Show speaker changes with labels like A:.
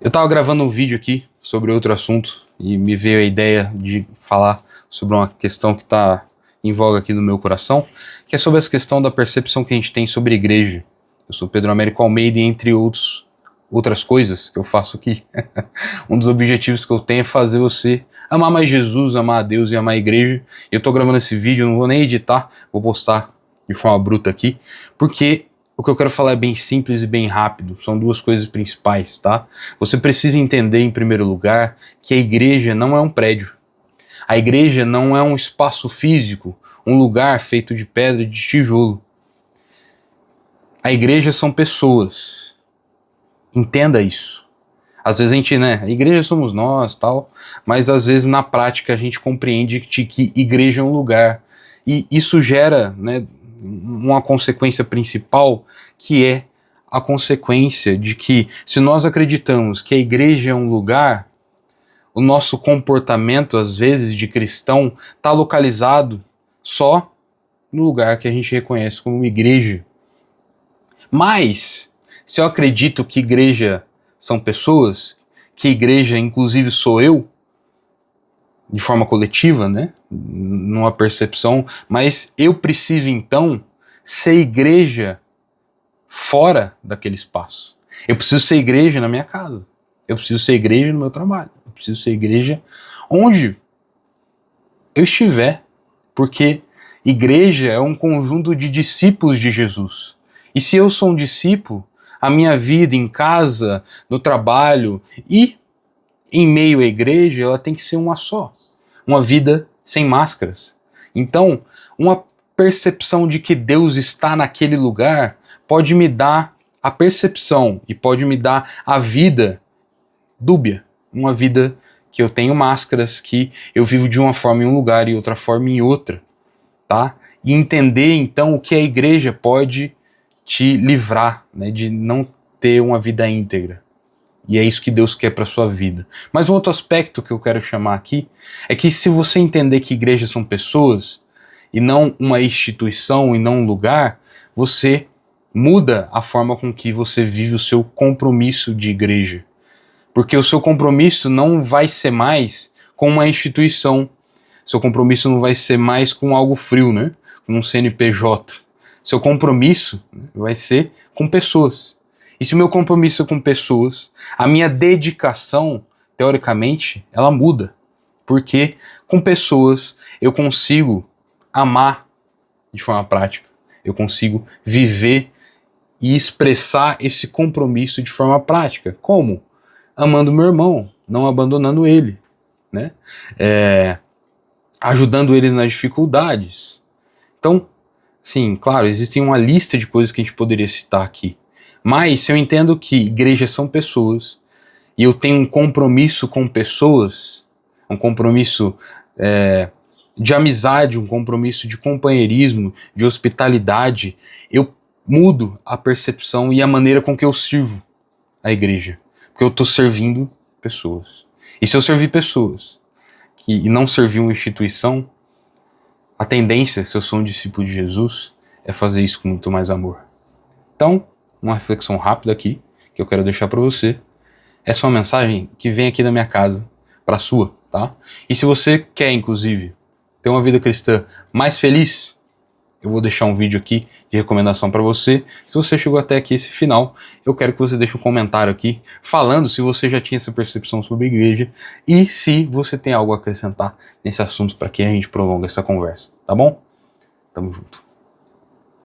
A: Eu tava gravando um vídeo aqui sobre outro assunto e me veio a ideia de falar sobre uma questão que tá em voga aqui no meu coração, que é sobre essa questão da percepção que a gente tem sobre igreja. Eu sou Pedro Américo Almeida e entre outras coisas que eu faço aqui, um dos objetivos que eu tenho é fazer você amar mais Jesus, amar a Deus e amar a igreja. Eu tô gravando esse vídeo, eu não vou nem editar, vou postar de forma bruta aqui, porque o que eu quero falar é bem simples e bem rápido, são duas coisas principais, tá? Você precisa entender, em primeiro lugar, que a igreja não é um prédio. A igreja não é um espaço físico, um lugar feito de pedra e de tijolo. A igreja são pessoas. Entenda isso. Às vezes a gente, a igreja somos nós, tal, mas às vezes na prática a gente compreende que igreja é um lugar. E isso gera, uma consequência principal, que é a consequência de que, se nós acreditamos que a igreja é um lugar, o nosso comportamento, às vezes, de cristão, está localizado só no lugar que a gente reconhece como igreja. Mas, se eu acredito que igreja são pessoas, que igreja, inclusive, sou eu, de forma coletiva, numa percepção, mas eu preciso, então, ser igreja fora daquele espaço. Eu preciso ser igreja na minha casa. Eu preciso ser igreja no meu trabalho. Eu preciso ser igreja onde eu estiver. Porque igreja é um conjunto de discípulos de Jesus. E se eu sou um discípulo, a minha vida em casa, no trabalho e em meio à igreja, ela tem que ser uma só. Uma vida sem máscaras. Então, uma percepção de que Deus está naquele lugar pode me dar a percepção e pode me dar a vida dúbia. Uma vida que eu tenho máscaras, que eu vivo de uma forma em um lugar e outra forma em outra. Tá? E entender, então, o que a igreja pode te livrar, de não ter uma vida íntegra. E é isso que Deus quer para sua vida. Mas um outro aspecto que eu quero chamar aqui é que, se você entender que igrejas são pessoas e não uma instituição e não um lugar, você muda a forma com que você vive o seu compromisso de igreja. Porque o seu compromisso não vai ser mais com uma instituição. Seu compromisso não vai ser mais com algo frio, com um CNPJ. Seu compromisso vai ser com pessoas. E se o meu compromisso é com pessoas, a minha dedicação, teoricamente, ela muda. Porque com pessoas eu consigo amar de forma prática. Eu consigo viver e expressar esse compromisso de forma prática. Como? Amando meu irmão, não abandonando ele. Ajudando eles nas dificuldades. Então, sim, claro, existem uma lista de coisas que a gente poderia citar aqui. Mas se eu entendo que igrejas são pessoas, e eu tenho um compromisso com pessoas, um compromisso de amizade, um compromisso de companheirismo, de hospitalidade, eu mudo a percepção e a maneira com que eu sirvo a igreja. Porque eu estou servindo pessoas. E se eu servir pessoas e não servir uma instituição, a tendência, se eu sou um discípulo de Jesus, é fazer isso com muito mais amor. Então, uma reflexão rápida aqui, que eu quero deixar para você. Essa é uma mensagem que vem aqui da minha casa para a sua, tá? E se você quer, inclusive, ter uma vida cristã mais feliz, eu vou deixar um vídeo aqui de recomendação para você. Se você chegou até aqui esse final, eu quero que você deixe um comentário aqui falando se você já tinha essa percepção sobre a igreja e se você tem algo a acrescentar nesse assunto para que a gente prolongue essa conversa, tá bom? Tamo junto.